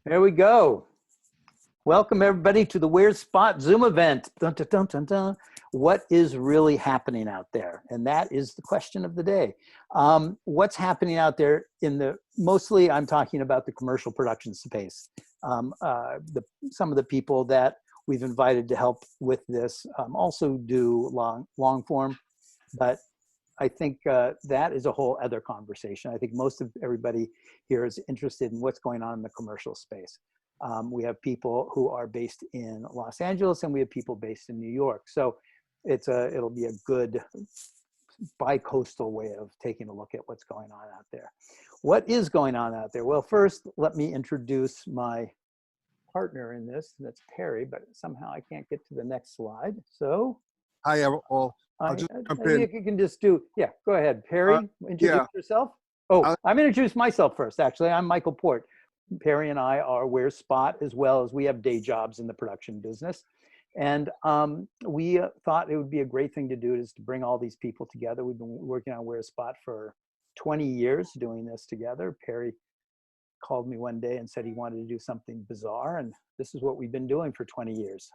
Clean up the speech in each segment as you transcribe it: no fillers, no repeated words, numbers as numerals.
There we go. Welcome everybody to the WheresSpot Zoom event. Dun, dun, dun, dun, dun. What is really happening out there? And that is the question of the day. What's happening out there mostly I'm talking about the commercial production space. Some of the people that we've invited to help with this also do long form, but I think that is a whole other conversation. I think most of everybody here is interested in what's going on in the commercial space. We have people who are based in Los Angeles and we have people based in New York. So it'll be a good bi-coastal way of taking a look at what's going on out there. What is going on out there? Well, first, let me introduce my partner in this. That's Perry, but somehow I can't get to the next slide. So. Hi, all. I'll just jump in. You can just do, yeah, go ahead. Perry, introduce yourself. Oh, I'm going to introduce myself first, actually. I'm Michael Porte. Perry and I are WheresSpot, as well as we have day jobs in the production business. And we thought it would be a great thing to do is to bring all these people together. We've been working on WheresSpot for 20 years doing this together. Perry called me one day and said he wanted to do something bizarre. And this is what we've been doing for 20 years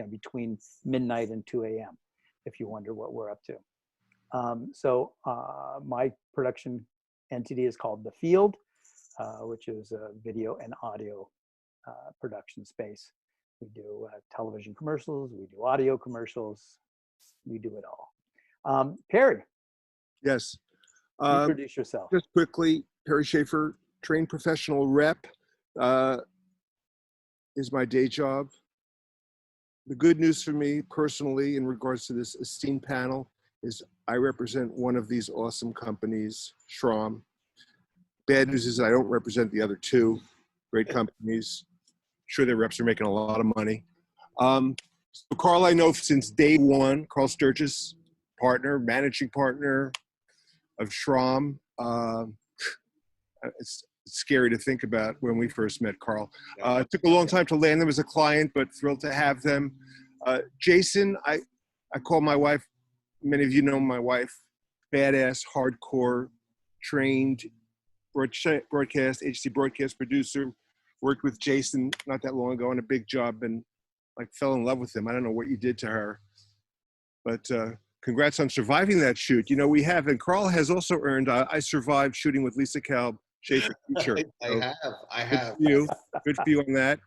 between midnight and 2 a.m., if you wonder what we're up to. My production entity is called The Field, which is a video and audio production space. We do television commercials, we do audio commercials, we do it all. Perry. Yes. Introduce yourself. Just quickly, Perry Schaffer, trained professional rep, is my day job. The good news for me personally in regards to this esteemed panel is I represent one of these awesome companies, Schrom. Bad news is I don't represent the other two great companies. Sure, their reps are making a lot of money. So Karol, I know since day one, Karol Sturges, managing partner of Schrom. It's scary to think about when we first met, Karol. It took a long time to land them as a client, but thrilled to have them. Jason, I call my wife, many of you know my wife, badass, hardcore, trained broadcast, HC broadcast producer. Worked with Jason not that long ago on a big job and fell in love with him. I don't know what you did to her, but congrats on surviving that shoot. You know, we have, and Karol has also earned, I survived shooting with Lisa Kalb, Schaffer feature. I have. Good for you on that.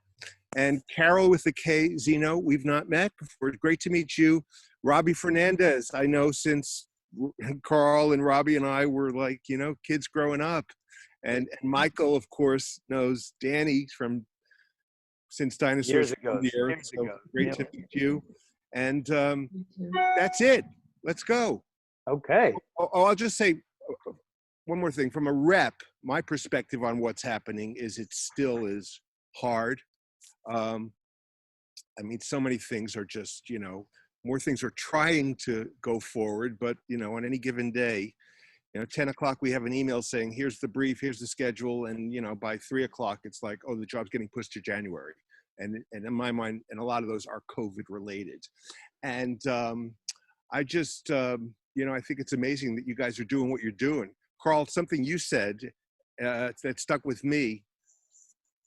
And Karol with the K, Zeno, we've not met before. Great to meet you. Robbie Fernandez, I know since Karol and Robbie and I were kids growing up. And Michael, of course, knows Danny since Dinosaurs. Years ago. Great to meet you. And that's it. Let's go. Okay. I'll just say one more thing. From a rep, my perspective on what's happening is it still is hard. So many things are just, more things are trying to go forward, but, on any given day, 10 o'clock, we have an email saying, here's the brief, here's the schedule. And, by 3 o'clock, it's like, oh, the job's getting pushed to January. And in my mind, and a lot of those are COVID related. And I just, I think it's amazing that you guys are doing what you're doing. Karol, something you said that stuck with me.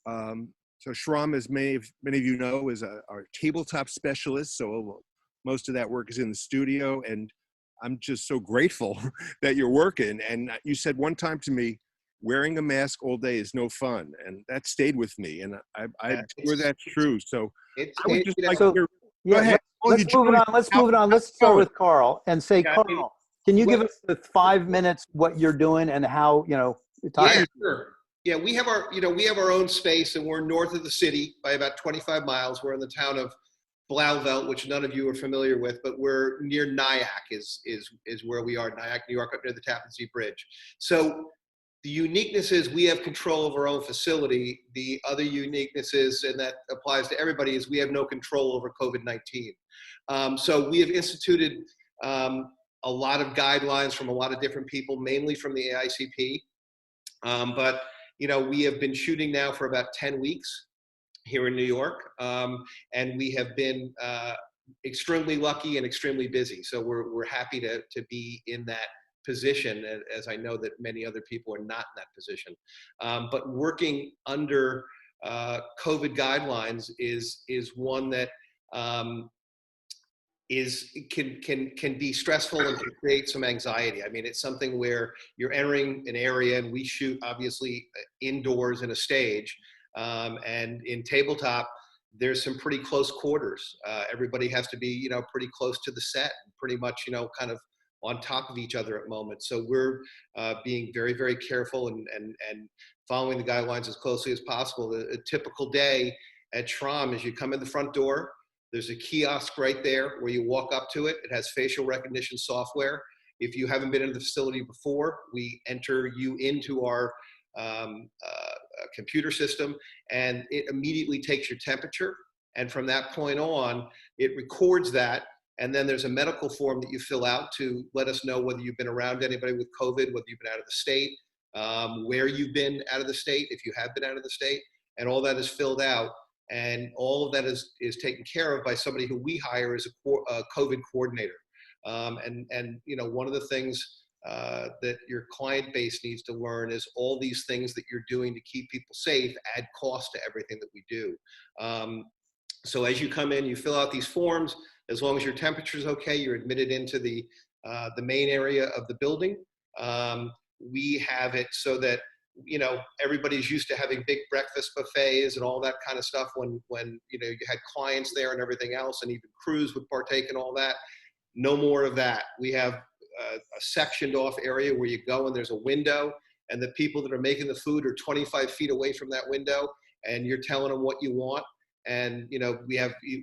So Schrom, as many of you know, is our tabletop specialist. So most of that work is in the studio. And I'm just so grateful that you're working. And you said one time to me, wearing a mask all day is no fun. And that stayed with me. And I'm sure that's true. So go ahead. Let's move it on. Let's start with Karol and say, Karol, can you give us the 5 minutes what you're doing and how, Sure. Yeah, we have our own space, and we're north of the city by about 25 miles. We're in the town of Blauvelt, which none of you are familiar with, but we're near Nyack is where we are, Nyack, New York, up near the Tappan Zee Bridge. So the uniqueness is we have control of our own facility. The other uniqueness is, and that applies to everybody, is we have no control over COVID-19. So we have instituted a lot of guidelines from a lot of different people, mainly from the AICP. But we have been shooting now for about 10 weeks here in New York, and we have been extremely lucky and extremely busy. So we're happy to be in that position, as I know that many other people are not in that position. But working under COVID guidelines is one that can be stressful and can create some anxiety. I mean, it's something where you're entering an area, and we shoot obviously indoors in a stage, and in tabletop, there's some pretty close quarters. Everybody has to be, pretty close to the set, pretty much, kind of on top of each other at moments. So we're being very, very careful and following the guidelines as closely as possible. A typical day at Schrom is you come in the front door, there's a kiosk right there where you walk up to it. It has facial recognition software. If you haven't been in the facility before, we enter you into our computer system, and it immediately takes your temperature. And from that point on, it records that. And then there's a medical form that you fill out to let us know whether you've been around anybody with COVID, whether you've been out of the state, where you've been out of the state, if you have been out of the state, and all that is filled out. And all of that is taken care of by somebody who we hire as a COVID coordinator. And one of the things that your client base needs to learn is all these things that you're doing to keep people safe add cost to everything that we do. So as you come in, you fill out these forms. As long as your temperature is okay, you're admitted into the main area of the building. We have it so that everybody's used to having big breakfast buffets and all that kind of stuff when you had clients there and everything else, and even crews would partake in all that. No more of that. We have a sectioned off area where you go and there's a window, and the people that are making the food are 25 feet away from that window, and you're telling them what you want. And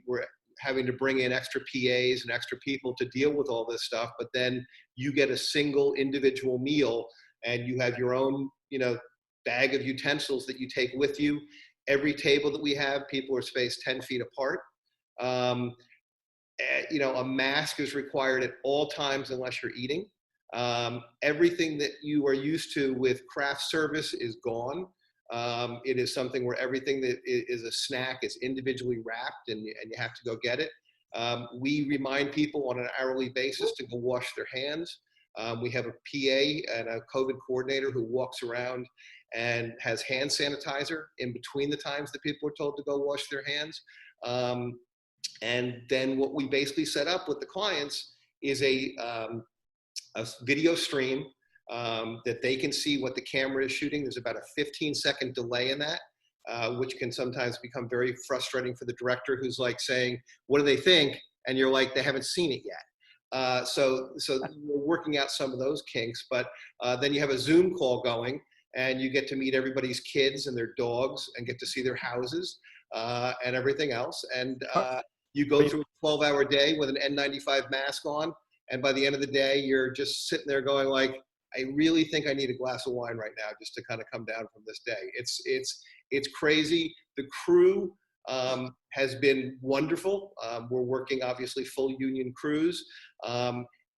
we're having to bring in extra PAs and extra people to deal with all this stuff, but then you get a single individual meal, and you have your own bag of utensils that you take with you. Every table that we have, people are spaced 10 feet apart. A mask is required at all times unless you're eating. Everything that you are used to with craft service is gone. It is something where everything that is a snack is individually wrapped, and you have to go get it. We remind people on an hourly basis to go wash their hands. We have a PA and a COVID coordinator who walks around and has hand sanitizer in between the times that people are told to go wash their hands. And then what we basically set up with the clients is a video stream that they can see what the camera is shooting. There's about a 15-second delay in that, which can sometimes become very frustrating for the director, who's like saying, what do they think? And you're like, they haven't seen it yet. So we're working out some of those kinks, but then you have a Zoom call going, and you get to meet everybody's kids and their dogs and get to see their houses and everything else. And you go through a 12-hour day with an N95 mask on, and by the end of the day, you're just sitting there going like, I really think I need a glass of wine right now just to kind of come down from this day. It's crazy. The crew has been wonderful. We're working obviously full union crews.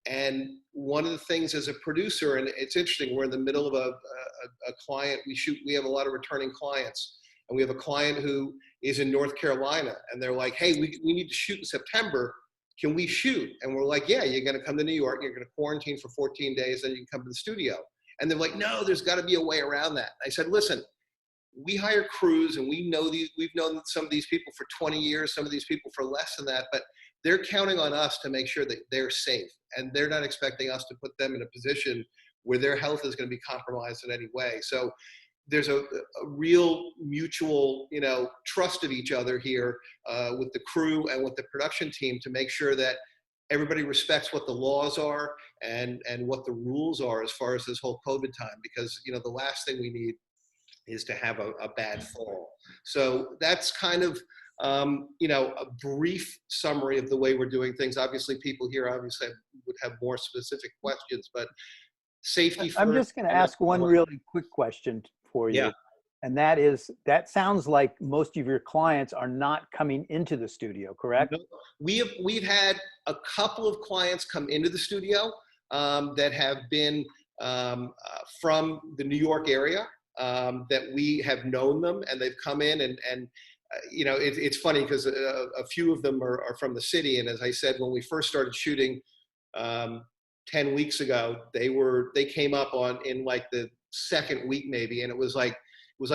And one of the things as a producer, and it's interesting, we're in the middle of a client, we have a lot of returning clients, and we have a client who is in North Carolina, and they're like, hey, we need to shoot in September. Can we shoot? And we're like, yeah, you're going to come to New York, you're going to quarantine for 14 days, then you can come to the studio. And they're like, no, there's got to be a way around that. I said, listen, we hire crews, and we've known some of these people for 20 years, some of these people for less than that, but they're counting on us to make sure that they're safe, and they're not expecting us to put them in a position where their health is going to be compromised in any way. So there's a real mutual, trust of each other here with the crew and with the production team to make sure that everybody respects what the laws are and what the rules are as far as this whole COVID time, because, the last thing we need is to have a bad fall. So that's kind of, a brief summary of the way we're doing things. Obviously, people here would have more specific questions, but safety first. I'm just going to ask one really quick question for you. Yeah. And that sounds like most of your clients are not coming into the studio, correct? We've had a couple of clients come into the studio that have been from the New York area, that we have known them, and they've come in and it's funny because a few of them are from the city. And as I said, when we first started shooting, 10 weeks ago, they came up in like the second week maybe, and it was like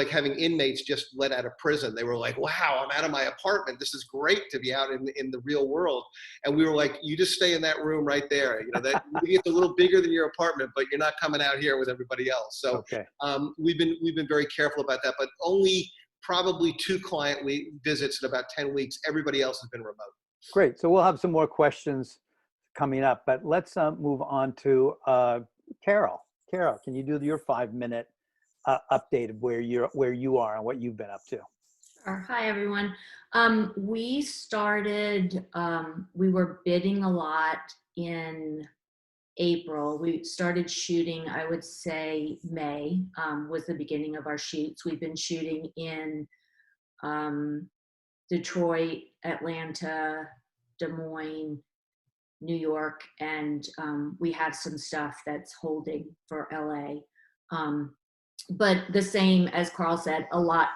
having inmates just let out of prison. They were like, wow, I'm out of my apartment. This is great to be out in the real world. And we were like, you just stay in that room right there. You know, that maybe it's a little bigger than your apartment, but you're not coming out here with everybody else. So Okay. we've been very careful about that, but only probably 2 client visits in about 10 weeks. Everybody else has been remote. Great. So we'll have some more questions coming up, but let's move on to Karol. Karol, can you do your 5-minute update of where you are and what you've been up to? Sure. Hi, everyone. We started, we were bidding a lot in April. We started shooting, I would say May was the beginning of our shoots. We've been shooting in Detroit, Atlanta, Des Moines, New York, and we have some stuff that's holding for LA. But the same as Karol said, a lot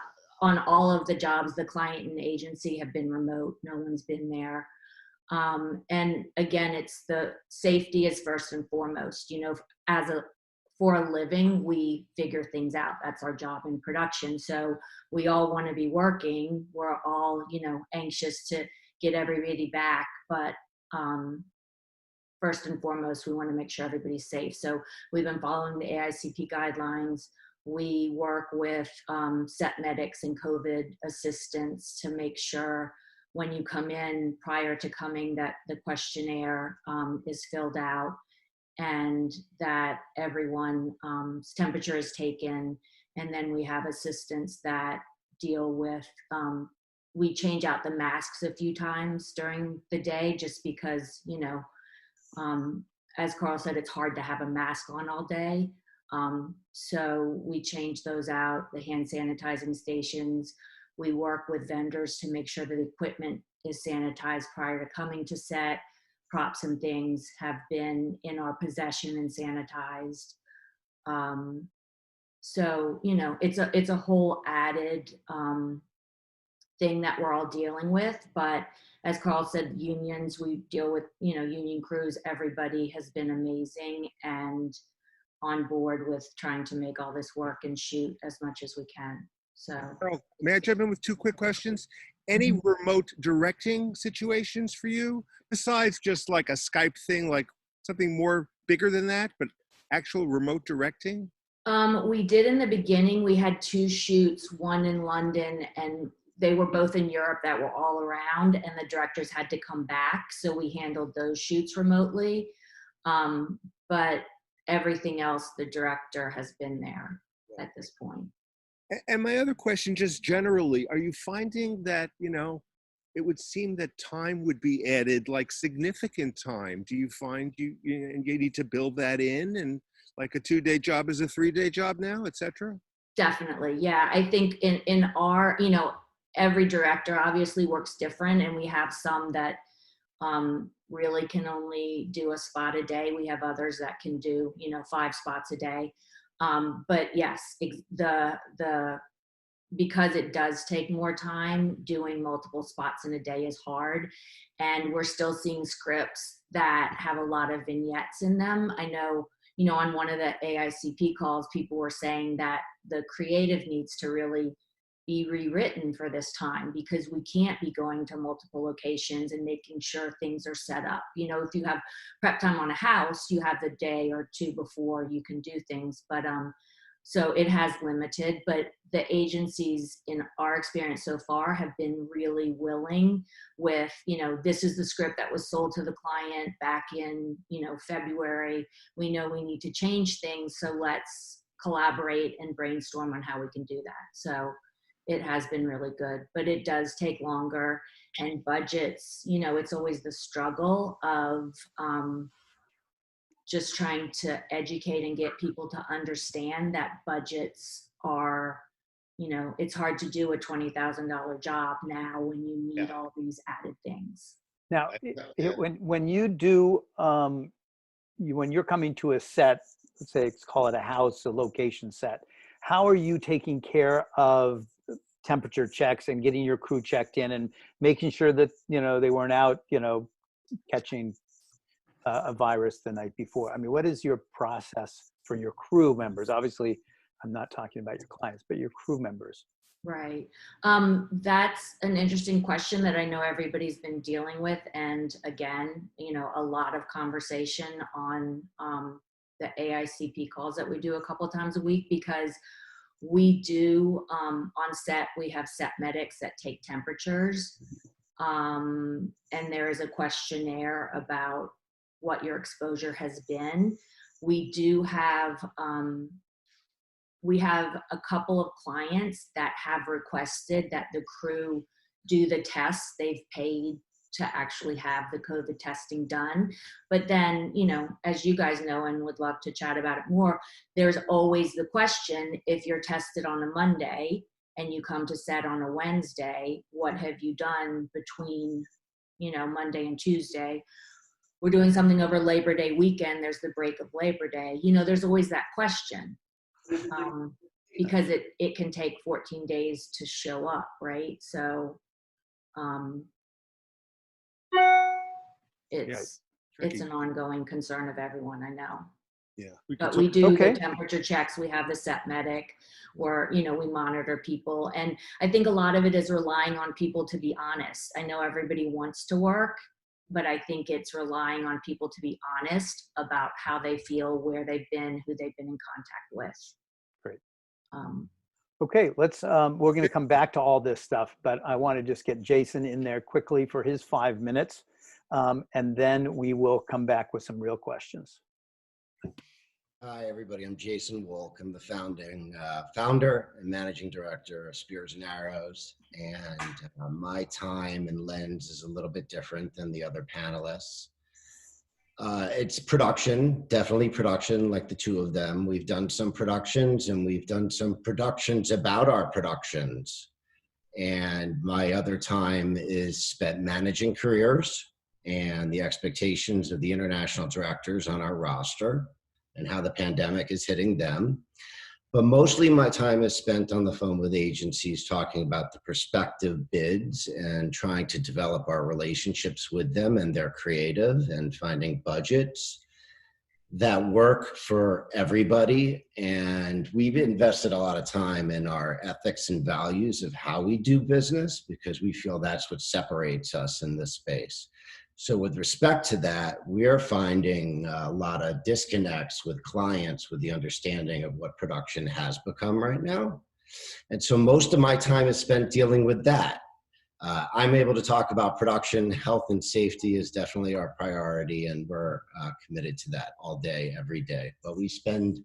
on all of the jobs, the client and agency have been remote. No one's been there. And again, it's the safety is first and foremost. You know, for a living, we figure things out. That's our job in production. So we all want to be working. We're all, you know, anxious to get everybody back. But first and foremost, we want to make sure everybody's safe. So we've been following the AICP guidelines. We work with set medics and COVID assistants to make sure when you come in prior to coming that the questionnaire is filled out and that everyone's temperature is taken. And then we have assistants that deal with, we change out the masks a few times during the day just because, you know, as Karol said, it's hard to have a mask on all day. So we change those out, the hand sanitizing stations. We work with vendors to make sure that equipment is sanitized prior to coming to set. Props and things have been in our possession and sanitized. So, you know, it's a whole added thing that we're all dealing with. But as Karol said, unions, we deal with, you know, union crews. Everybody has been amazing and on board with trying to make all this work and shoot as much as we can. So Karol, may I jump in with 2 quick questions? Any remote directing situations for you besides just like a Skype thing, like something more bigger than that, but actual remote directing? We did in the beginning. We had 2 shoots, one in London, and they were both in Europe that were all around, and the directors had to come back. So we handled those shoots remotely. But everything else, the director has been there at this point. And my other question, just generally, are you finding that, you know, it would seem that time would be added, like significant time? Do you find you need to build that in, and like a 2-day job is a 3-day job now, et cetera? Definitely. Yeah. I think in our, you know, every director obviously works different, and we have some that really can only do a spot a day. We have others that can do, you know, 5 spots a day. But yes, because it does take more time, doing multiple spots in a day is hard. And we're still seeing scripts that have a lot of vignettes in them. I know, you know, on one of the AICP calls, people were saying that the creative needs to really be rewritten for this time because we can't be going to multiple locations and making sure things are set up. You know, if you have prep time on a house, you have the day or 2 before you can do things. But so it has limited, but the agencies in our experience so far have been really willing with, you know, this is the script that was sold to the client back in, you know, February. We know we need to change things, so let's collaborate and brainstorm on how we can do that. So it has been really good, but it does take longer, and budgets, you know, it's always the struggle of just trying to educate and get people to understand that budgets are, you know, it's hard to do a $20,000 job now when you need all these added things. Now, when you do, when you're coming to a set, let's say, let's call it a house, a location set, how are you taking care of temperature checks and getting your crew checked in and making sure that, you know, they weren't out, you know, catching a virus the night before? I mean, what is your process for your crew members? Obviously, I'm not talking about your clients, but your crew members. Right. That's an interesting question that I know everybody's been dealing with. And again, you know, a lot of conversation on the AICP calls that we do a couple times a week, because we do on set, we have set medics that take temperatures. And there is a questionnaire about what your exposure has been. We do have, we have a couple of clients that have requested that the crew do the tests. They've paid to actually have the COVID testing done. But then, you know, as you guys know, and would love to chat about it more, there's always the question, if you're tested on a Monday and you come to set on a Wednesday, what have you done between, you know, Monday and Tuesday? We're doing something over Labor Day weekend. There's the break of Labor Day. You know, there's always that question. Because it can take 14 days to show up, right? So it's an ongoing concern of everyone, I know. Yeah. But we do the temperature checks. We have the set medic, or, you know, we monitor people. And I think a lot of it is relying on people to be honest. I know everybody wants to work, but I think it's relying on people to be honest about how they feel, where they've been, who they've been in contact with. Great. Okay, let's, we're going to come back to all this stuff, but I want to just get Jason in there quickly for his 5 minutes. And then we will come back with some real questions. Hi, everybody. I'm Jason Wolk. I'm the founder and managing director of Spears and Arrows. And my time and lens is a little bit different than the other panelists. It's production, definitely production, like the two of them. We've done some productions, and we've done some productions about our productions. And my other time is spent managing careers and the expectations of the international directors on our roster and how the pandemic is hitting them. But mostly my time is spent on the phone with agencies talking about the prospective bids and trying to develop our relationships with them and their creative, and finding budgets that work for everybody. And we've invested a lot of time in our ethics and values of how we do business, because we feel that's what separates us in this space. So with respect to that, we're finding a lot of disconnects with clients with the understanding of what production has become right now. And so most of my time is spent dealing with that. I'm able to talk about production. Health and safety is definitely our priority, and we're committed to that all day, every day. But we spend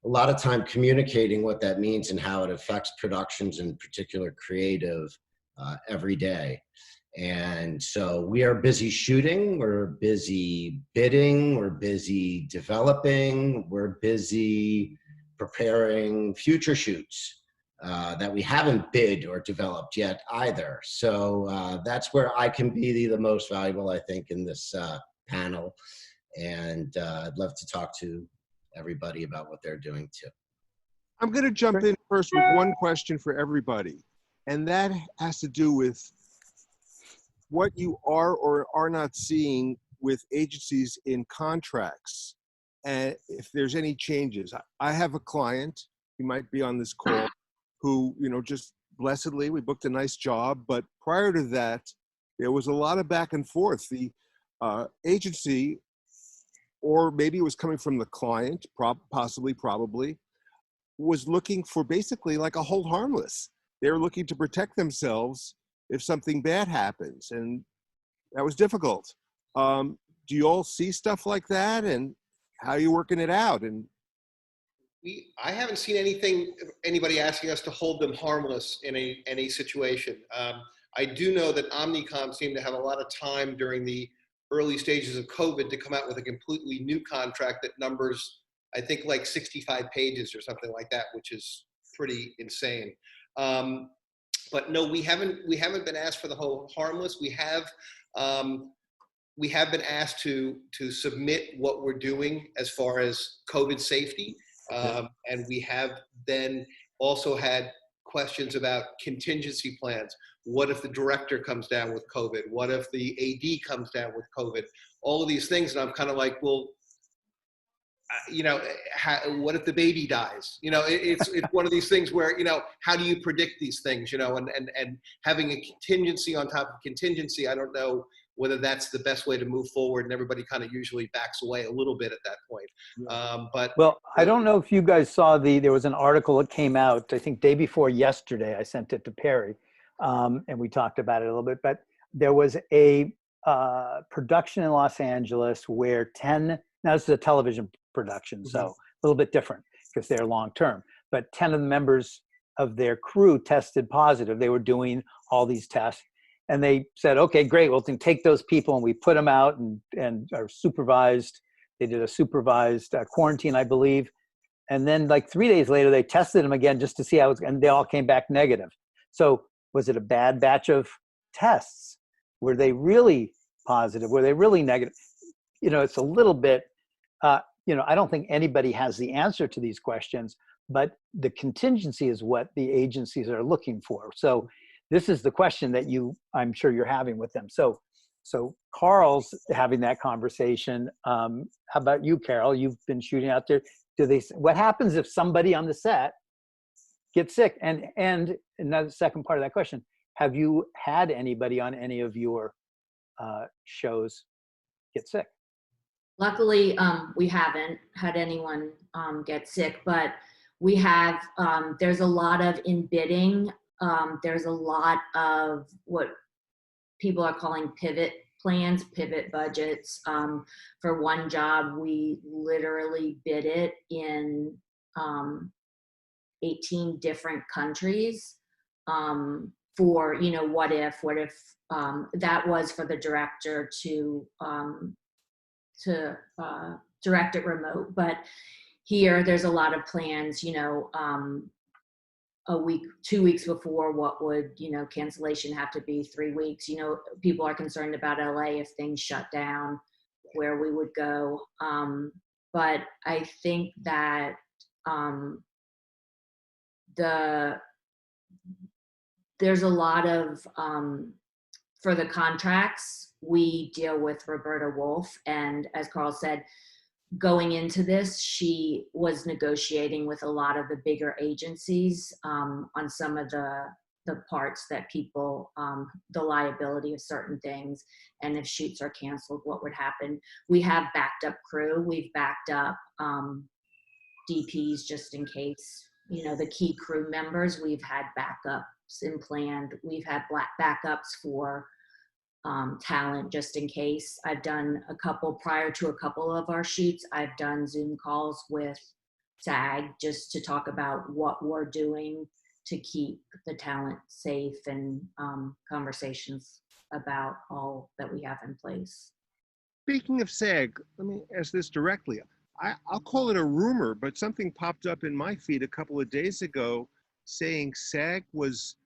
a lot of time communicating what that means and how it affects productions, in particular creative, every day. And so we are busy shooting, we're busy bidding, we're busy developing, we're busy preparing future shoots that we haven't bid or developed yet either. So that's where I can be the most valuable, I think, in this panel. And I'd love to talk to everybody about what they're doing too. I'm going to jump in first with one question for everybody. And that has to do with what you are or are not seeing with agencies in contracts, and if there's any changes. I have a client, he might be on this call, who, you know, just blessedly, we booked a nice job, but prior to that, there was a lot of back and forth. The agency, or maybe it was coming from the client, probably, was looking for basically like a hold harmless. They were looking to protect themselves if something bad happens, and that was difficult. Do you all see stuff like that, and how are you working it out? And I haven't seen anybody asking us to hold them harmless in any situation. I do know that Omnicom seemed to have a lot of time during the early stages of COVID to come out with a completely new contract that numbers, I think, like 65 pages or something like that, which is pretty insane. But no, we haven't been asked for the whole harmless. We have been asked to submit what we're doing as far as COVID safety. And we have then also had questions about contingency plans. What if the director comes down with COVID? What if the AD comes down with COVID? all of these things. And I'm kind of like, well, you know, what if the baby dies? You know, it's one of these things where, you know, how do you predict these things, you know, and having a contingency on top of contingency, I don't know whether that's the best way to move forward, and everybody kind of usually backs away a little bit at that point. But well, I don't know if you guys saw there was an article that came out, I think day before yesterday. I sent it to Perry, and we talked about it a little bit, but there was a production in Los Angeles where now this is a television production, so a little bit different because they're long-term, but 10 of the members of their crew tested positive. They were doing all these tests, and they said, okay, great, we'll take those people, and we put them out and are supervised. They did a supervised quarantine, I believe. And then like 3 days later, they tested them again just to see how and they all came back negative. So was it a bad batch of tests? Were they really positive? Were they really negative? You know, it's a little bit, you know, I don't think anybody has the answer to these questions, but the contingency is what the agencies are looking for. So this is the question that I'm sure you're having with them. So Karol's having that conversation. How about you, Karol? You've been shooting out there. What happens if somebody on the set gets sick? And another second part of that question, have you had anybody on any of your shows get sick? Luckily, we haven't had anyone get sick, but we have, there's a lot of in bidding. There's a lot of what people are calling pivot plans, pivot budgets. For one job, we literally bid it in 18 different countries for, you know, what if that was for the director to direct it remote. But here there's a lot of plans, you know, a week, 2 weeks before, what would, you know, cancellation have to be 3 weeks. You know, people are concerned about LA if things shut down, where we would go. But I think that there's a lot of, for the contracts, we deal with Roberta Wolf. And as Karol said, going into this, she was negotiating with a lot of the bigger agencies on some of the parts that people, the liability of certain things, and if shoots are canceled, what would happen. We have backed up crew. We've backed up DPs just in case, you know, the key crew members. We've had backups in planned. We've had backups for talent just in case. I've done prior to a couple of our shoots, I've done Zoom calls with SAG just to talk about what we're doing to keep the talent safe, and conversations about all that we have in place. Speaking of SAG, let me ask this directly. I'll call it a rumor, but something popped up in my feed a couple of days ago saying SAG was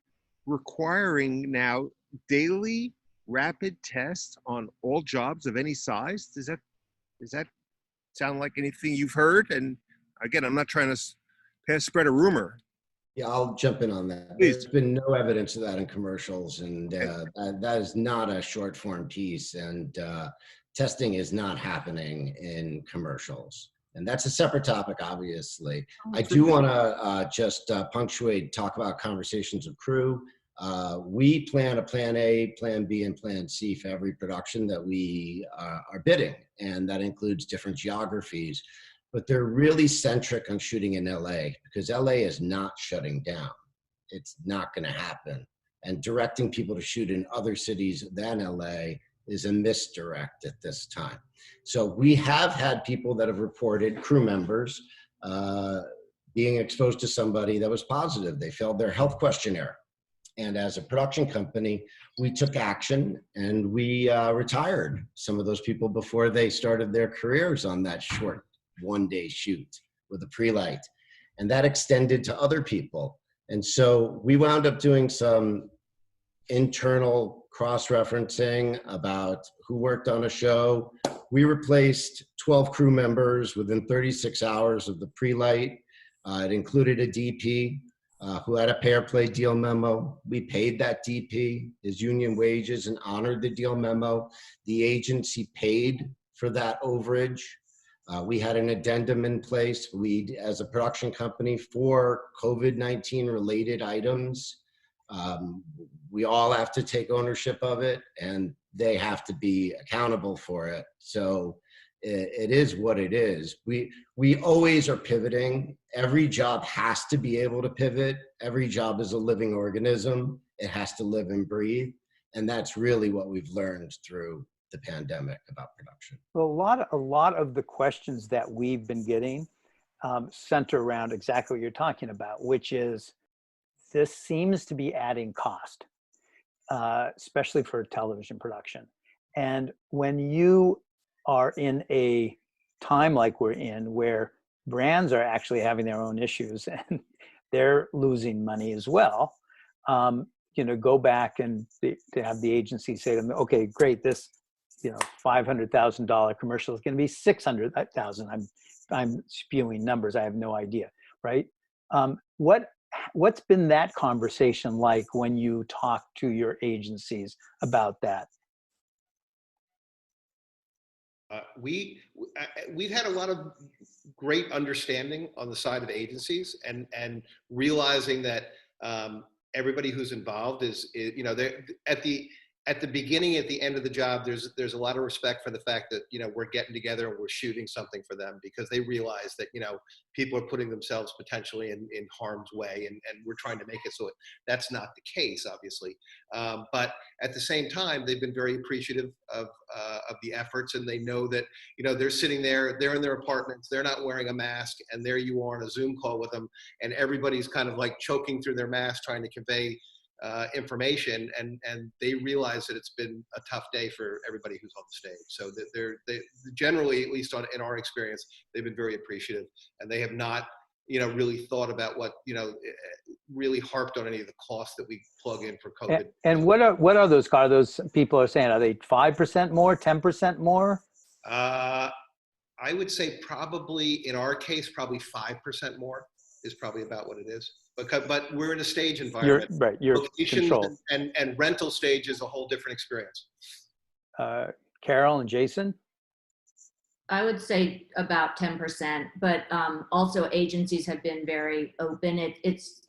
requiring now daily rapid tests on all jobs of any size. Does that sound like anything you've heard? And again, I'm not trying to spread a rumor. Yeah, I'll jump in on that. Please. There's been no evidence of that in commercials, and that is not a short form piece, and testing is not happening in commercials. And that's a separate topic, obviously. I do want to just punctuate, talk about conversations with crew. We plan a plan A, plan B, and plan C for every production that we are bidding, and that includes different geographies. But they're really centric on shooting in LA, because LA is not shutting down. It's not going to happen. And directing people to shoot in other cities than LA is a misdirect at this time. So we have had people that have reported, crew members, being exposed to somebody that was positive. They failed their health questionnaire. And as a production company, we took action, and we retired some of those people before they started their careers on that short one-day shoot with a pre-light. And that extended to other people. And so we wound up doing some internal cross-referencing about who worked on a show. We replaced 12 crew members within 36 hours of the pre-light. It included a DP. who had a pay or play deal memo. We paid that DP his union wages and honored the deal memo. The agency paid for that overage. We had an addendum in place. We, as a production company, for COVID-19 related items, we all have to take ownership of it, and they have to be accountable for it. So it is what it is. We always are pivoting. Every job has to be able to pivot. Every job is a living organism. It has to live and breathe. And that's really what we've learned through the pandemic about production. Well, a lot of the questions that we've been getting center around exactly what you're talking about, which is this seems to be adding cost, especially for television production. And when you are in a time like we're in, where brands are actually having their own issues and they're losing money as well, go back and to have the agency say to them, okay, great, this $500,000 commercial is going to be $600,000. I'm spewing numbers. I have no idea, right? What's been that conversation like when you talk to your agencies about that? We've had a lot of great understanding on the side of agencies, and realizing that everybody who's involved is they're at the beginning, at the end of the job, there's a lot of respect for the fact that, we're getting together and we're shooting something for them, because they realize that, people are putting themselves potentially in harm's way, and we're trying to make it so that's not the case, obviously. But at the same time, they've been very appreciative of the efforts, and they know that, they're sitting there, they're in their apartments, they're not wearing a mask, and there you are on a Zoom call with them, and everybody's kind of like choking through their mask trying to convey information, and they realize that it's been a tough day for everybody who's on the stage. So that they generally, at least in our experience, they've been very appreciative, and they have not, really thought about what, really harped on any of the costs that we plug in for COVID. And what are those costs? Those people are saying, are they 5% more, 10% more? I would say probably, in our case, probably 5% more is probably about what it is. But we're in a stage environment. You're location controlled. and rental stage is a whole different experience. Karol and Jason? I would say about 10%, but also agencies have been very open. It's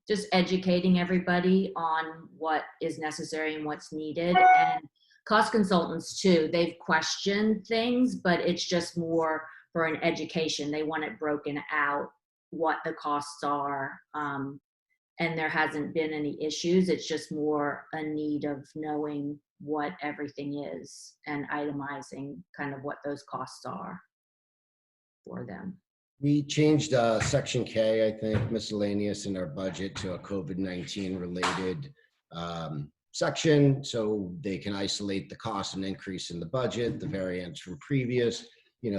just educating everybody on what is necessary and what's needed. And cost consultants too, they've questioned things, but it's just more for an education. They want it broken out, what the costs are, and there hasn't been any issues. It's just more a need of knowing what everything is and itemizing kind of what those costs are for them. We changed Section K, I think, miscellaneous in our budget to a COVID-19 related section, so they can isolate the cost and increase in the budget, the variance from previous.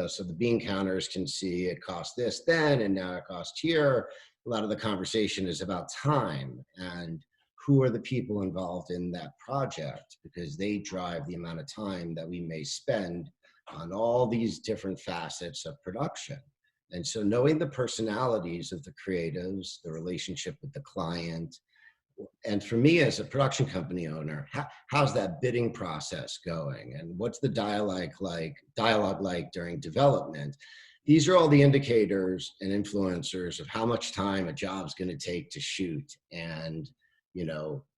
So the bean counters can see it cost this then, and now it costs here. A lot of the conversation is about time and who are the people involved in that project, because they drive the amount of time that we may spend on all these different facets of production. And so knowing the personalities of the creatives, the relationship with the client, and for me as a production company owner, how's that bidding process going? And what's the dialogue like during development? These are all the indicators and influencers of how much time a job's going to take to shoot. And,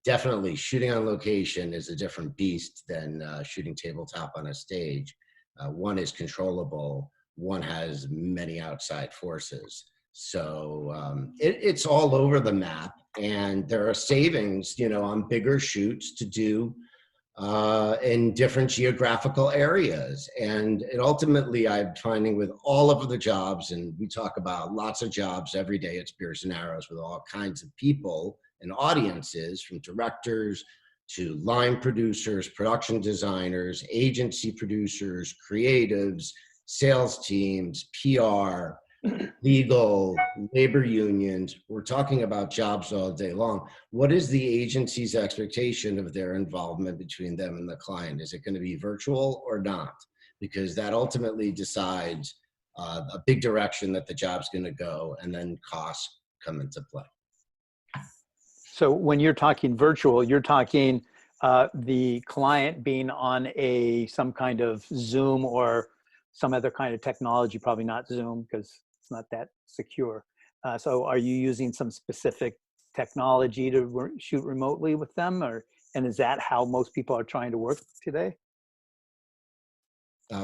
definitely shooting on location is a different beast than shooting tabletop on a stage. One is controllable. One has many outside forces. So it's all over the map, and there are savings, on bigger shoots to do in different geographical areas. And it ultimately, I'm finding with all of the jobs, and we talk about lots of jobs every day at Spears and Arrows with all kinds of people and audiences, from directors to line producers, production designers, agency producers, creatives, sales teams, PR, legal, labor unions. We're talking about jobs all day long. What is the agency's expectation of their involvement between them and the client? Is it going to be virtual or not? Because that ultimately decides a big direction that the job's going to go, and then costs come into play. So when you're talking virtual, you're talking the client being on some kind of Zoom or some other kind of technology, probably not Zoom because it's not that secure. So are you using some specific technology to shoot remotely with them, and is that how most people are trying to work today?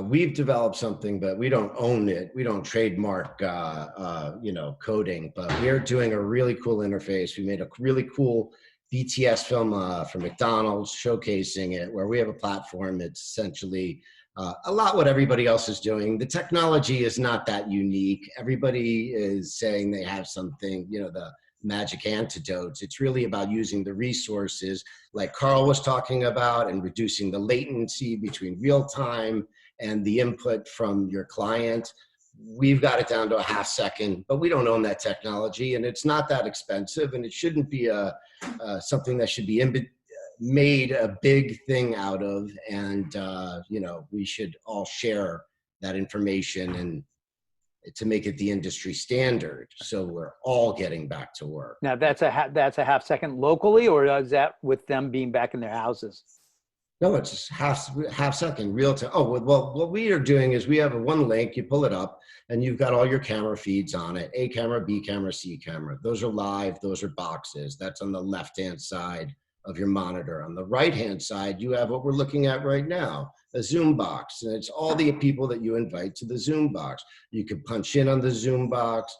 We've developed something, but we don't own it. We don't trademark, coding, but we're doing a really cool interface. We made a really cool BTS film for McDonald's showcasing it, where we have a platform. It's essentially a lot what everybody else is doing. The technology is not that unique. Everybody is saying they have something, the magic antidotes. It's really about using the resources like Karol was talking about and reducing the latency between real time and the input from your client. We've got it down to a half second, but we don't own that technology, and it's not that expensive, and it shouldn't be something that should be made a big thing out of. And we should all share that information and to make it the industry standard, so we're all getting back to work. Now that's a half second locally, or is that with them being back in their houses? No, it's just half second, real time. Oh, well, what we are doing is we have one link, you pull it up, and you've got all your camera feeds on it, A camera, B camera, C camera. Those are live, those are boxes. That's on the left-hand side of your monitor. On the right-hand side, you have what we're looking at right now, a Zoom box, and it's all the people that you invite to the Zoom box. You can punch in on the Zoom box,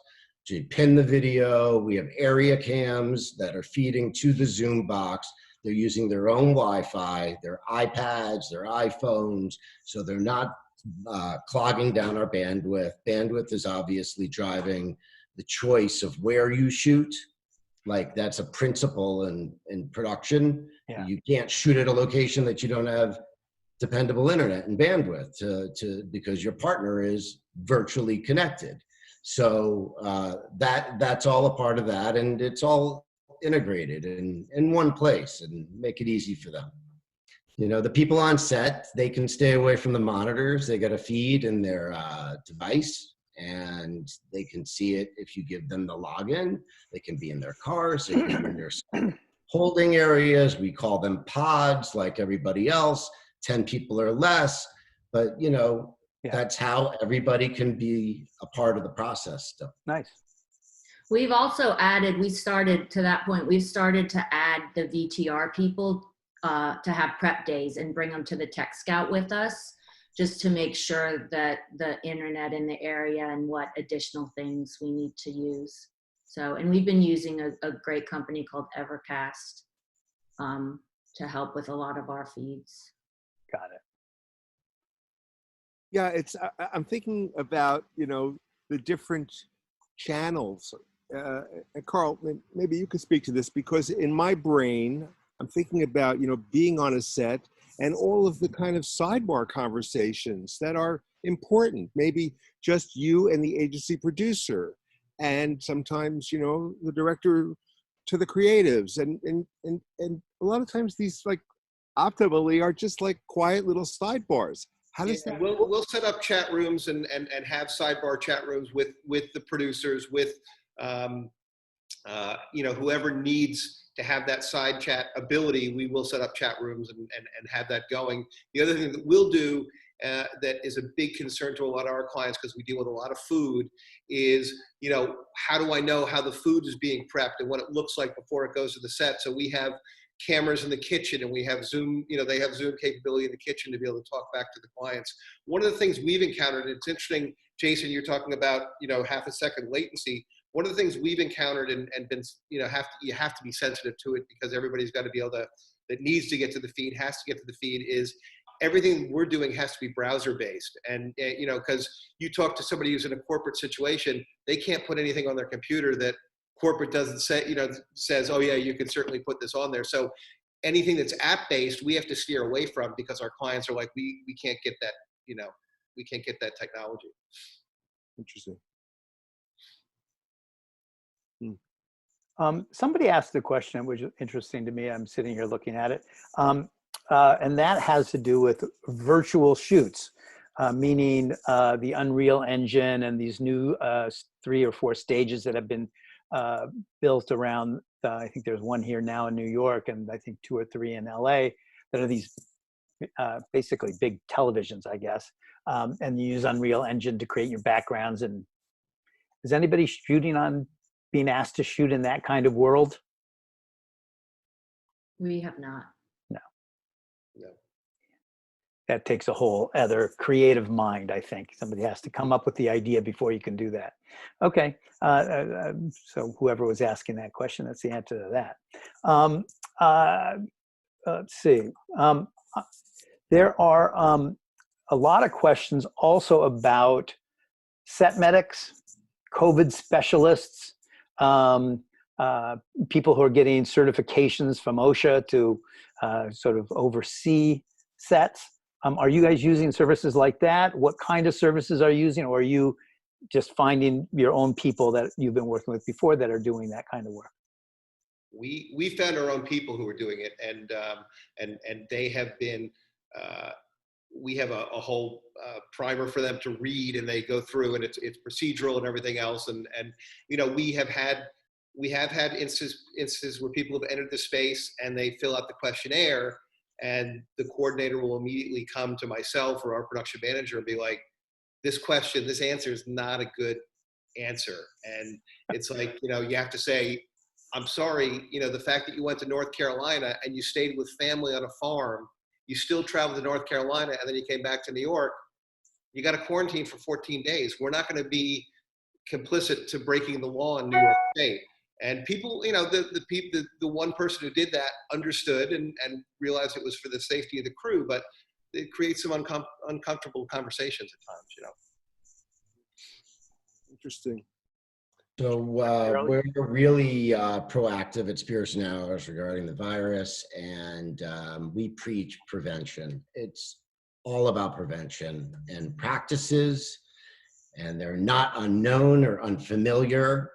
you pin the video. We have area cams that are feeding to the Zoom box. They're using their own Wi-Fi, their iPads, their iPhones, so they're not clogging down our bandwidth. Bandwidth is obviously driving the choice of where you shoot. Like, that's a principle in production. Yeah. You can't shoot at a location that you don't have dependable internet and bandwidth because your partner is virtually connected. So that's all a part of that, and it's all integrated in one place and make it easy for them. The people on set, they can stay away from the monitors. They got a feed in their device, and they can see it if you give them the login. They can be in their cars, they can be in their holding areas. We call them pods like everybody else, 10 people or less, but that's how everybody can be a part of the process still. Nice. We've also added, we've started to add the VTR people to have prep days and bring them to the Tech Scout with us, just to make sure that the internet in the area and what additional things we need to use. So, and we've been using a great company called Evercast to help with a lot of our feeds. Got it. Yeah, I'm thinking about, the different channels. And Karol, maybe you could speak to this, because in my brain, I'm thinking about, being on a set and all of the kind of sidebar conversations that are important. Maybe just you and the agency producer, and sometimes, the director to the creatives. And a lot of times these, like, optimally are just like quiet little sidebars. How does that? We'll set up chat rooms and have sidebar chat rooms with the producers, with whoever needs to have that side chat ability. We will set up chat rooms and have that going. The other thing that we'll do that is a big concern to a lot of our clients, because we deal with a lot of food, is, how do I know how the food is being prepped and what it looks like before it goes to the set? So we have cameras in the kitchen, and we have Zoom, they have Zoom capability in the kitchen to be able to talk back to the clients. One of the things we've encountered, it's interesting, Jason, you're talking about, half a second latency. One of the things we've encountered and been, you have to be sensitive to it, because everybody's got to be able to, that needs to get to the feed, has to get to the feed, is everything we're doing has to be browser based. And, because you talk to somebody who's in a corporate situation, they can't put anything on their computer that corporate doesn't say, says, oh yeah, you can certainly put this on there. So anything that's app based, we have to steer away from, because our clients are like, we can't get that, we can't get that technology. Interesting. Somebody asked a question, which is interesting to me. I'm sitting here looking at it. And that has to do with virtual shoots, meaning the Unreal Engine and these new 3 or 4 stages that have been built around I think there's one here now in New York, and I think 2 or 3 in LA, that are these basically big televisions, I guess. And you use Unreal Engine to create your backgrounds. And is anybody being asked to shoot in that kind of world? We have not. No. No. That takes a whole other creative mind, I think. Somebody has to come up with the idea before you can do that. Okay, so whoever was asking that question, that's the answer to that. Let's see. There are a lot of questions also about set medics, COVID specialists, people who are getting certifications from OSHA to sort of oversee sets. Are you guys using services like that? What kind of services are you using, or are you just finding your own people that you've been working with before that are doing that kind of work? We found our own people who are doing it, and they have been. We have a whole primer for them to read, and they go through, and it's procedural and everything else. And you know, we have had instances where people have entered the space and they fill out the questionnaire, and the coordinator will immediately come to myself or our production manager and be like, this answer is not a good answer. And it's like, you know, you have to say, I'm sorry, you know, the fact that you went to North Carolina and you stayed with family on a farm, you still traveled to North Carolina, and then you came back to New York, you got to quarantine for 14 days. We're not going to be complicit to breaking the law in New York State. And people, you know, the one person who did that understood and realized it was for the safety of the crew, but it creates some uncomfortable conversations at times, you know. Interesting. So we're really proactive at Spears and Arrows regarding the virus, and we preach prevention. It's all about prevention and practices, and they're not unknown or unfamiliar.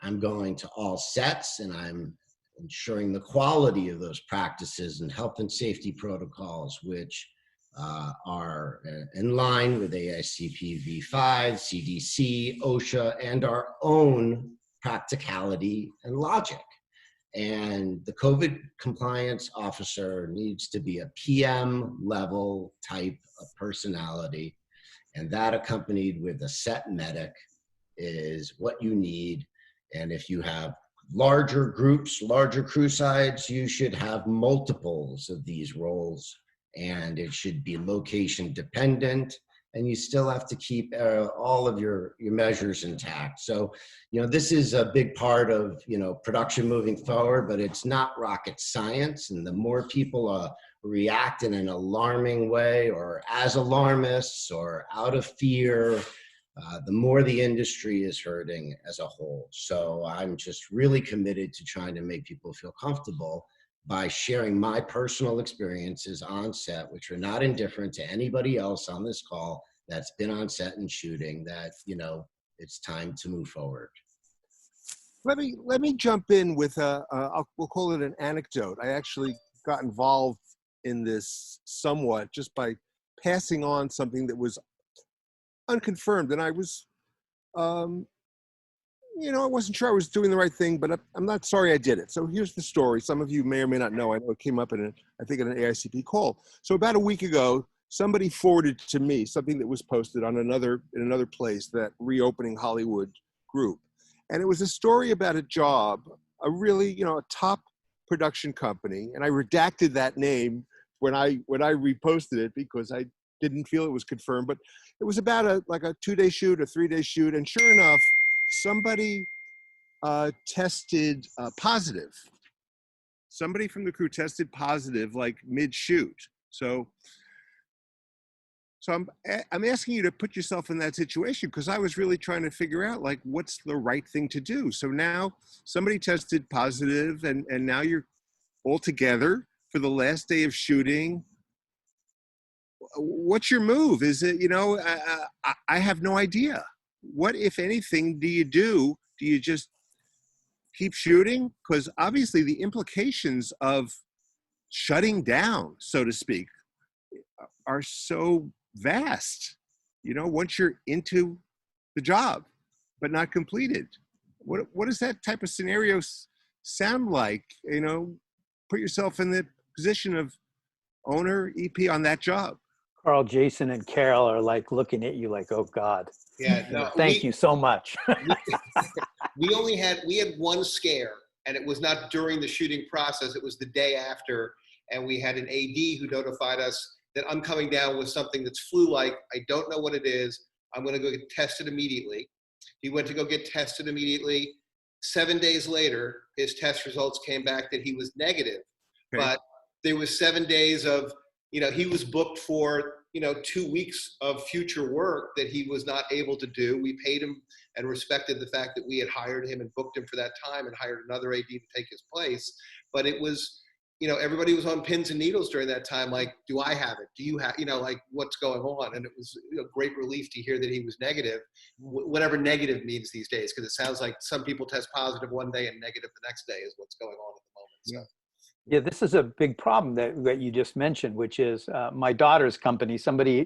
I'm going to all sets, and I'm ensuring the quality of those practices and health and safety protocols, which are in line with AICP V5, CDC, OSHA, and our own practicality and logic. And the COVID compliance officer needs to be a PM level type of personality, and that accompanied with a set medic is what you need. And if you have larger groups, larger crew sides, you should have multiples of these roles, and it should be location dependent, and you still have to keep all of your measures intact. So, you know, this is a big part of, you know, production moving forward, but it's not rocket science. And the more people react in an alarming way, or as alarmists, or out of fear, the more the industry is hurting as a whole. So I'm just really committed to trying to make people feel comfortable by sharing my personal experiences on set, which are not indifferent to anybody else on this call that's been on set and shooting, that, you know, it's time to move forward. Let me jump in with we'll call it an anecdote. I actually got involved in this somewhat just by passing on something that was unconfirmed, and I was, you know, I wasn't sure I was doing the right thing, but I'm not sorry I did it. So here's the story. Some of you may or may not know. I know it came up in I think in an AICP call. So about a week ago, somebody forwarded to me something that was posted on another place, that Reopening Hollywood group, and it was a story about a job, a really, you know, a top production company, and I redacted that name when I reposted it because I didn't feel it was confirmed, but it was about a 2-day shoot, a 3-day shoot, and sure enough, somebody tested positive. Somebody from the crew tested positive like mid-shoot. So I'm asking you to put yourself in that situation, because I was really trying to figure out, like, what's the right thing to do. So now somebody tested positive, and now you're all together for the last day of shooting. What's your move? Is it, you know, I have no idea. What, if anything, do you do? Do you just keep shooting? Because obviously the implications of shutting down, so to speak, are so vast. You know, once you're into the job, but not completed. What does that type of scenario sound like, put yourself in the position of owner, EP on that job. Carl, Jason, and Carol are like looking at you like, oh God. Yeah, no, Thank you so much. we had one scare, and it was not during the shooting process. It was the day after, and we had an AD who notified us that I'm coming down with something that's flu-like. I don't know what it is. I'm going to go get tested immediately. He went to go get tested immediately. 7 days later, his test results came back that he was negative. Okay. But there was 7 days of, he was booked for, 2 weeks of future work that he was not able to do. We paid him and respected the fact that we had hired him and booked him for that time and hired another AD to take his place. But it was, everybody was on pins and needles during that time. Like, do I have it? Do you have, like, what's going on? And it was a great relief to hear that he was negative, whatever negative means these days, because it sounds like some people test positive one day and negative the next day is what's going on at the moment. So. Yeah, this is a big problem that you just mentioned, which is my daughter's company. Somebody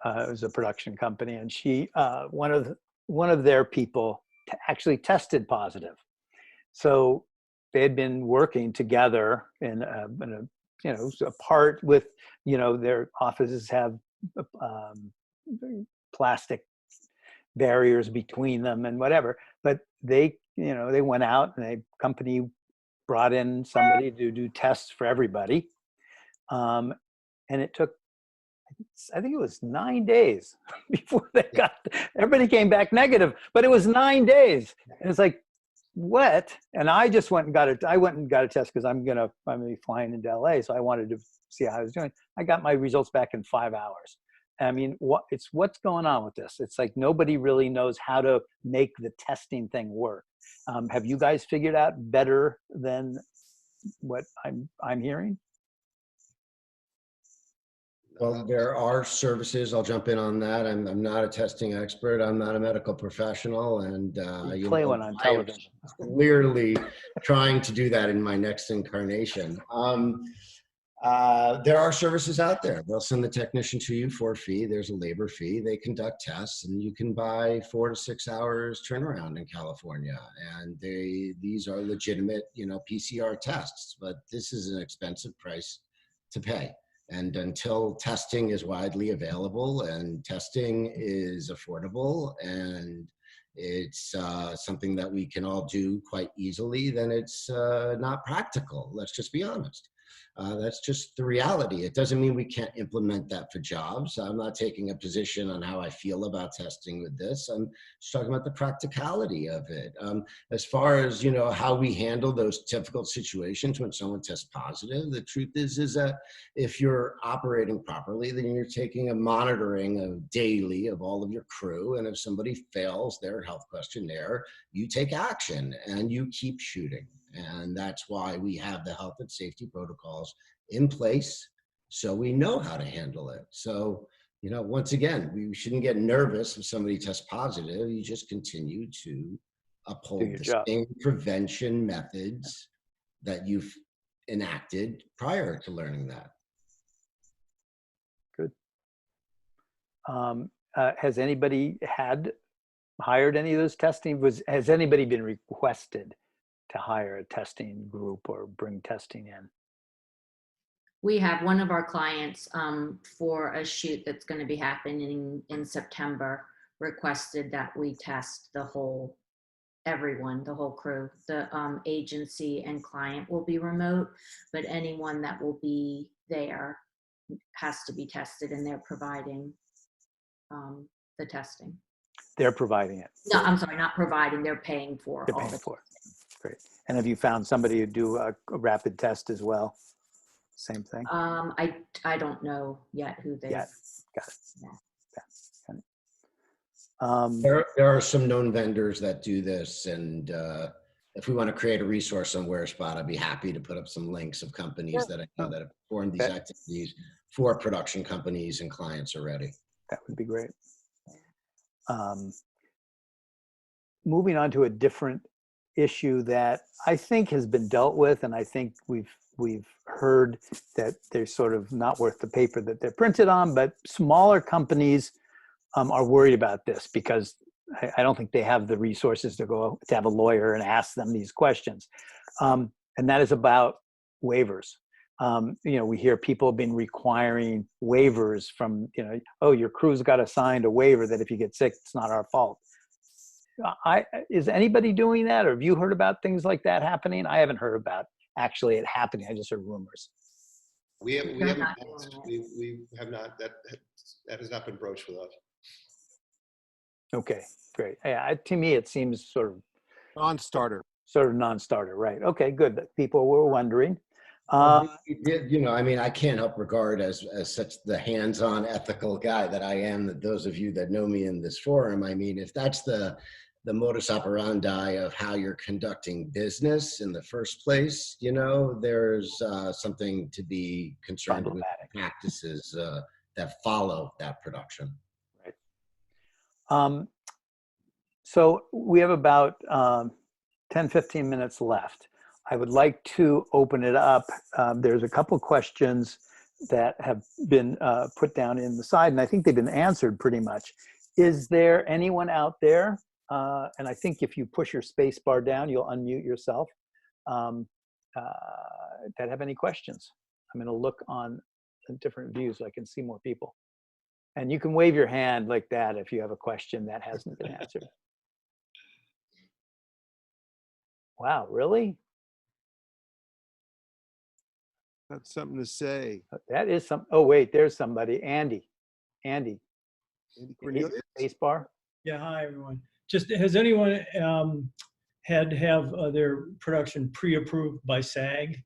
it was a production company, and she one of their people actually tested positive. So they had been working together in a apart with their offices have plastic barriers between them and whatever. But they went out and the company brought in somebody to do tests for everybody. And it took, I think it was 9 days before everybody came back negative, but it was 9 days. And it's like, what? And I just went and got it. I went and got a test because I'm going to be flying into LA. So I wanted to see how I was doing. I got my results back in 5 hours. I mean, what's going on with this? It's like nobody really knows how to make the testing thing work. Have you guys figured out better than what I'm hearing? Well, there are services. I'll jump in on that. I'm not a testing expert. I'm not a medical professional, and you play one on television. I'm clearly trying to do that in my next incarnation. There are services out there. They'll send the technician to you for a fee. There's a labor fee. They conduct tests, and you can buy 4 to 6 hours turnaround in California. And these are legitimate, PCR tests. But this is an expensive price to pay. And until testing is widely available and testing is affordable and it's something that we can all do quite easily, then it's not practical. Let's just be honest. That's just the reality. It doesn't mean we can't implement that for jobs. I'm not taking a position on how I feel about testing with this. I'm just talking about the practicality of it. As far as, how we handle those difficult situations when someone tests positive, the truth is that if you're operating properly, then you're taking a monitoring of daily of all of your crew. And if somebody fails their health questionnaire, you take action and you keep shooting. And that's why we have the health and safety protocols in place so we know how to handle it. So, once again, we shouldn't get nervous if somebody tests positive. You just continue to uphold the same prevention methods that you've enacted prior to learning that. Good. Has anybody hired any of those testing? Has anybody been requested to hire a testing group or bring testing in? We have one of our clients for a shoot that's going to be happening in September requested that we test the whole crew. The agency and client will be remote, but anyone that will be there has to be tested, and they're providing the testing. They're providing it? No, I'm sorry, not providing, they're paying for all the testing. Great. And have you found somebody to do a rapid test as well? Same thing? I don't know yet who they. Got it. Yeah. There are some known vendors that do this, and if we want to create a resource on WheresSpot, I'd be happy to put up some links of companies that I know that have performed these activities for production companies and clients already. That would be great. Moving on to a different issue that I think has been dealt with, and I think we've heard that they're sort of not worth the paper that they're printed on, but smaller companies are worried about this because I don't think they have the resources to go to have a lawyer and ask them these questions. And that is about waivers. We hear people have been requiring waivers from, oh, your crew's got assigned a waiver that if you get sick, it's not our fault. Is anybody doing that, or have you heard about things like that happening? I haven't heard about actually it happening. I just heard rumors. We have not that has not been broached with us. Okay, great. Yeah, to me, it seems sort of Non-starter. Non-starter, right? Okay, good. People were wondering. I mean, I can't help regard as such the hands-on ethical guy that I am, that those of you that know me in this forum, I mean, if that's the modus operandi of how you're conducting business in the first place, there's something to be concerned with practices that follow that production. Right. So we have about 10, 15 minutes left. I would like to open it up. There's a couple questions that have been put down in the side, and I think they've been answered pretty much. Is there anyone out there, and I think if you push your space bar down, you'll unmute yourself, that have any questions? I'm going to look on different views so I can see more people. And you can wave your hand like that if you have a question that hasn't been answered. Wow, really? That's something to say. That is some. Oh wait, there's somebody. Andy. Cornelius? Space bar. Yeah, hi everyone. Just has anyone had to have their production pre-approved by SAG?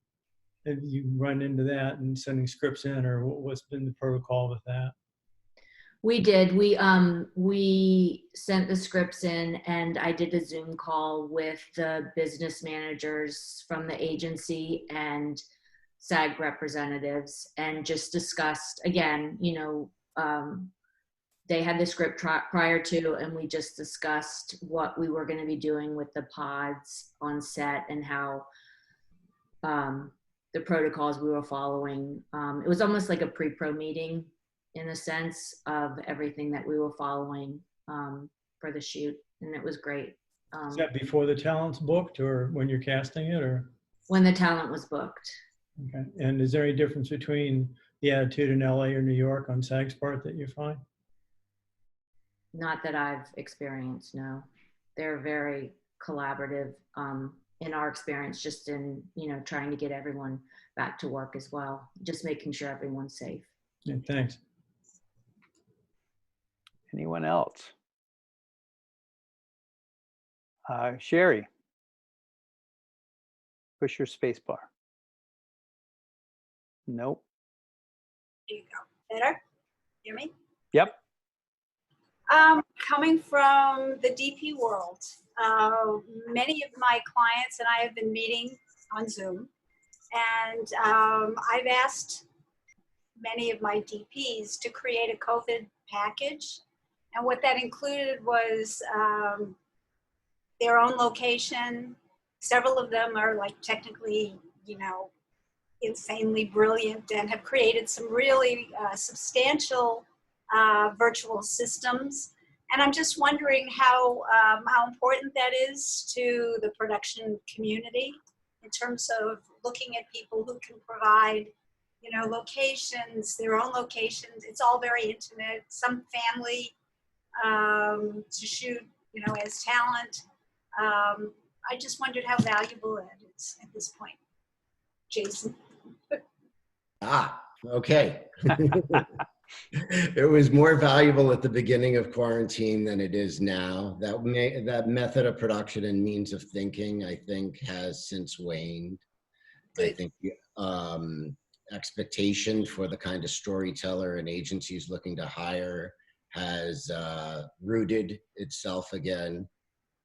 Have you run into that and sending scripts in, or what's been the protocol with that? We did. We sent the scripts in, and I did a Zoom call with the business managers from the agency and SAG representatives, and just discussed again, they had the script prior to, and we just discussed what we were going to be doing with the pods on set and how the protocols we were following. It was almost like a pre-pro meeting in a sense of everything that we were following for the shoot, and it was great. Is that before the talent's booked, or when you're casting it, or? When the talent was booked. Okay. And is there any difference between the attitude in LA or New York on SAG's part that you find? Not that I've experienced, no. They're very collaborative in our experience, just in, trying to get everyone back to work as well. Just making sure everyone's safe. Yeah, thanks. Anyone else? Sherry, push your space bar. Nope. There you go. Better? Hear me? Yep. Coming from the DP world, many of my clients and I have been meeting on Zoom, and I've asked many of my DPs to create a COVID package, and what that included was their own location. Several of them are like technically, insanely brilliant and have created some really substantial virtual systems. And I'm just wondering how important that is to the production community in terms of looking at people who can provide, locations, their own locations. It's all very intimate. Some family to shoot, as talent. I just wondered how valuable that is at this point. Jason. Okay. It was more valuable at the beginning of quarantine than it is now. That method of production and means of thinking, I think, has since waned. I think expectation for the kind of storyteller an agency is looking to hire has rooted itself again.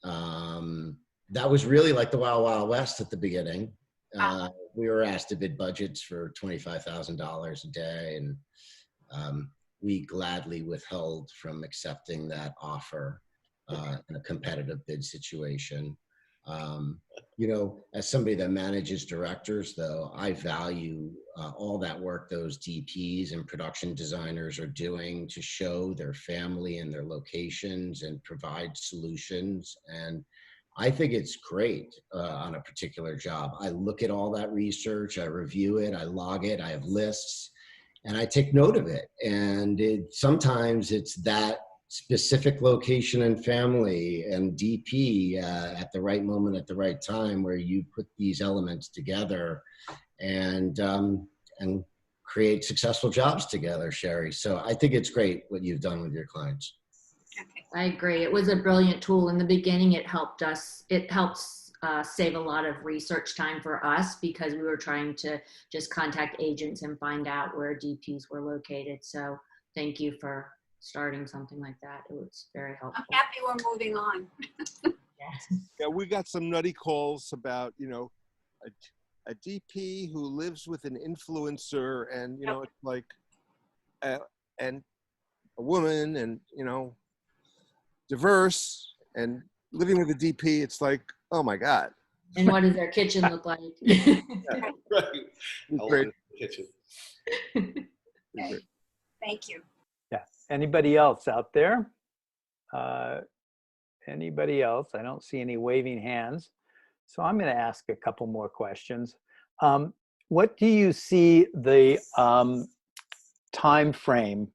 That was really like the Wild Wild West at the beginning. We were asked to bid budgets for $25,000 a day, and we gladly withheld from accepting that offer in a competitive bid situation. As somebody that manages directors, though, I value all that work those DPs and production designers are doing to show their family and their locations and provide solutions. And I think it's great on a particular job. I look at all that research, I review it, I log it, I have lists, and I take note of it. And sometimes it's that specific location and family and DP at the right moment at the right time where you put these elements together and create successful jobs together, Sherry. So I think it's great what you've done with your clients. Okay. I agree. It was a brilliant tool. In the beginning, it helped us. It helps save a lot of research time for us because we were trying to just contact agents and find out where DPs were located. So thank you for starting something like that. It was very helpful. I'm happy we're moving on. Yeah, we got some nutty calls about, you know, a DP who lives with an influencer, and you know, it's like, and a woman, and you know, diverse, and living with a DP. It's like, oh my God. And what does their kitchen look like? Right. How Great. long is the kitchen? Okay. Thank you. Yeah. Anybody else out there? Anybody else? I don't see any waving hands. So I'm going to ask a couple more questions. What do you see the time frame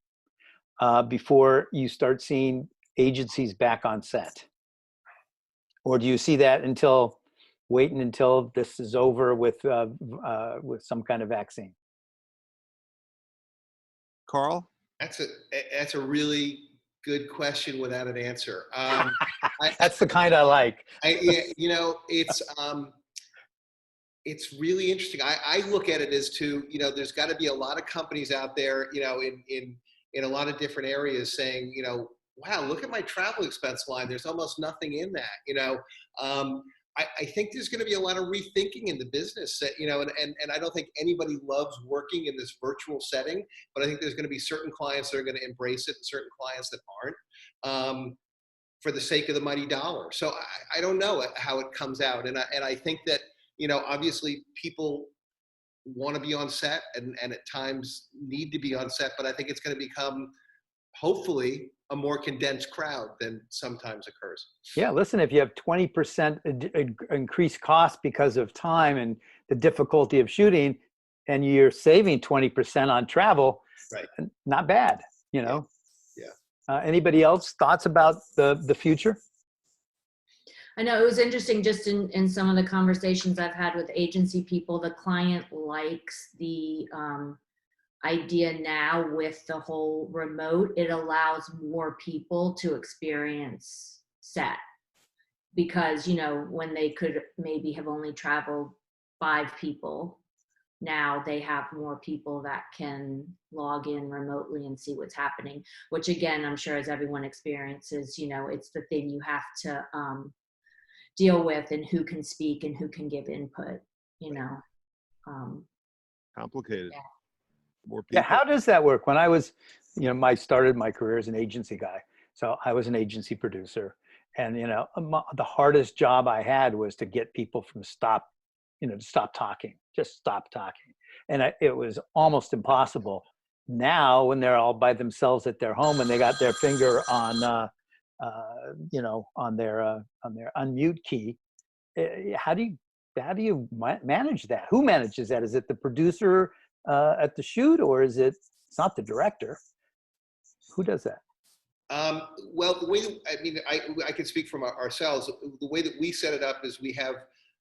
before you start seeing agencies back on set? Or do you see that waiting until this is over with some kind of vaccine? Karol? That's a really good question without an answer. That's the kind I like. You know, it's really interesting. I look at it as you know, there's got to be a lot of companies out there, you know, in a lot of different areas saying, you know, wow, look at my travel expense line. There's almost nothing in that, you know. I think there's going to be a lot of rethinking in the business, you know, and I don't think anybody loves working in this virtual setting, but I think there's going to be certain clients that are going to embrace it and certain clients that aren't, for the sake of the mighty dollar. So I don't know how it comes out. And I think that, you know, obviously people want to be on set and at times need to be on set, but I think it's going to become, hopefully, a more condensed crowd than sometimes occurs. Yeah, listen, if you have 20% increased cost because of time and the difficulty of shooting, and you're saving 20% on travel, right? Not bad, you know? Yeah. Anybody else thoughts about the future? I know it was interesting just in some of the conversations I've had with agency people, the client likes the idea now with the whole remote. It allows more people to experience set because, you know, when they could maybe have only traveled 5 people, now they have more people that can log in remotely and see what's happening, which again, I'm sure as everyone experiences, you know, it's the thing you have to deal with and who can speak and who can give input, you know. Complicated. Yeah. More people. Yeah, how does that work? When I was, you know, I started my career as an agency guy. So I was an agency producer. And, you know, the hardest job I had was to get people to stop talking, just stop talking. And it was almost impossible. Now, when they're all by themselves at their home and they got their finger on, you know, on their unmute key, how do you manage that? Who manages that? Is it the producer at the shoot, or it's not the director? Who does that? Well, the way I mean, I can speak from ourselves. The way that we set it up is we have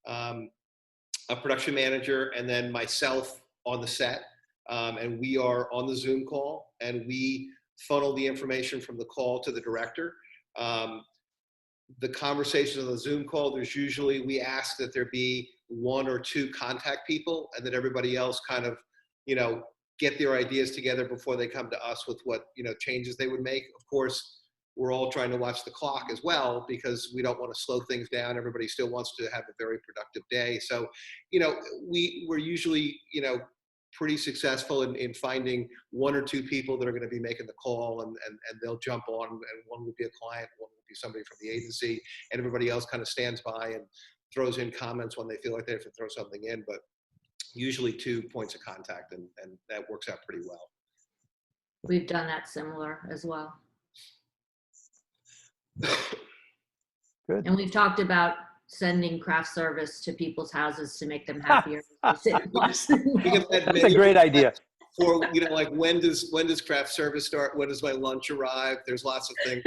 a production manager and then myself on the set, and we are on the Zoom call, and we funnel the information from the call to the director. The conversations on the Zoom call, we ask that there be 1 or 2 contact people, and that everybody else kind of, you know, get their ideas together before they come to us with what, you know, changes they would make. Of course, we're all trying to watch the clock as well because we don't want to slow things down. Everybody still wants to have a very productive day. So, you know, we're usually, you know, pretty successful in finding 1 or 2 people that are going to be making the call, and they'll jump on, and one will be a client, one will be somebody from the agency, and everybody else kind of stands by and throws in comments when they feel like they have to throw something in. But usually 2 points of contact, and that works out pretty well. We've done that similar as well. Good. And we've talked about sending craft service to people's houses to make them happier. They sit and watch the We have had That's a many great idea. For, you know, like when does craft service start? When does my lunch arrive? There's lots of things.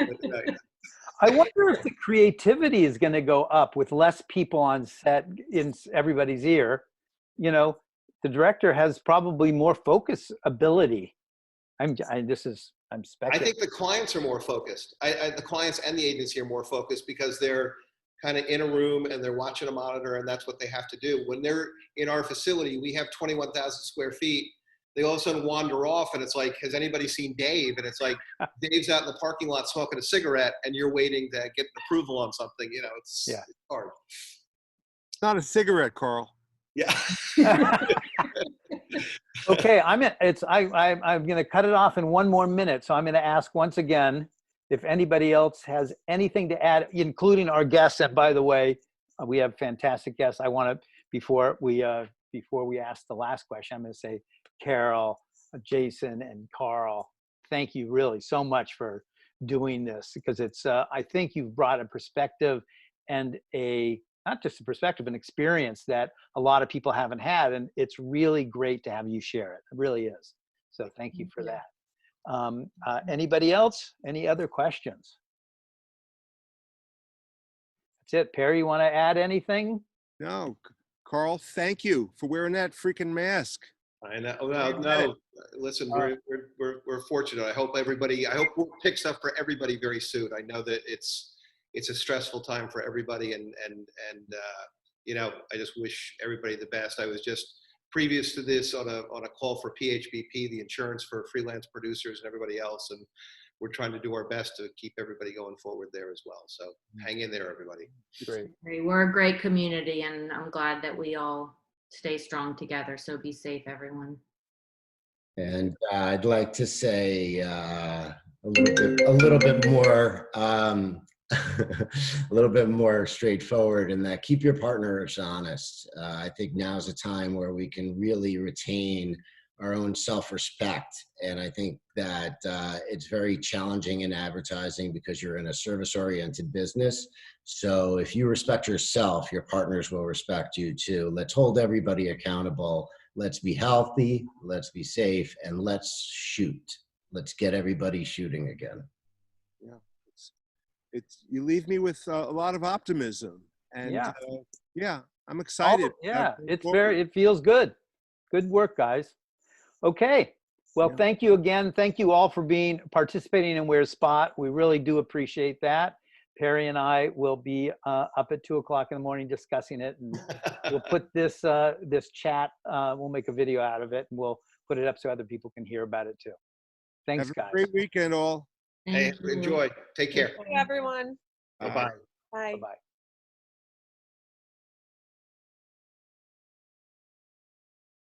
I wonder if the creativity is going to go up with less people on set in everybody's ear. You know, the director has probably more focus ability. I'm I speculating. think the clients are more focused. The clients and the agency are more focused because they're kind of in a room and they're watching a monitor, and that's what they have to do. When they're in our facility, we have 21,000 square feet. They all of a sudden wander off, and it's like, has anybody seen Dave? And it's like, Dave's out in the parking lot smoking a cigarette, and you're waiting to get an approval on something. You know, it's hard. It's not a cigarette, Karol. Yeah. Okay, I'm going to cut it off in one more minute. So I'm going to ask once again if anybody else has anything to add, including our guests. And by the way, we have fantastic guests. I want to, before we ask the last question, I'm going to say, Karol, Jason, and Karl, thank you really so much for doing this, because it's I think you've brought a perspective and not just a perspective, an experience that a lot of people haven't had, and it's really great to have you share it. It really is. So thank you for that. Anybody else? Any other questions? That's it. Perry, you want to add anything? No, Karol, thank you for wearing that freaking mask. I know. No. Listen, we're fortunate. I hope Wolk picks up for everybody very soon. I know that it's a stressful time for everybody, and you know, I just wish everybody the best. I was just previous to this on a call for PHBP, the insurance for freelance producers and everybody else, and we're trying to do our best to keep everybody going forward there as well. So hang in there, everybody. Great. We're a great community, and I'm glad that we all stay strong together. So be safe, everyone. And I'd like to say a little bit more, a little bit more straightforward in that keep your partners honest. I think now's a time where we can really retain our own self-respect. And I think that it's very challenging in advertising because you're in a service-oriented business. So if you respect yourself, your partners will respect you too. Let's hold everybody accountable. Let's be healthy, let's be safe, and let's shoot. Let's get everybody shooting again. Yeah, you leave me with a lot of optimism, and yeah, I'm excited. It feels good. Good work, guys. Okay. Well, thank you again. Thank you all for participating in WheresSpot. We really do appreciate that. Perry and I will be up at 2 o'clock in the morning discussing it, and we'll put this chat. We'll make a video out of it, and we'll put it up so other people can hear about it too. Thanks, guys. Have a great weekend, all. Hey, enjoy. Take care. Thank you, everyone. Bye-bye. Bye. Bye-bye.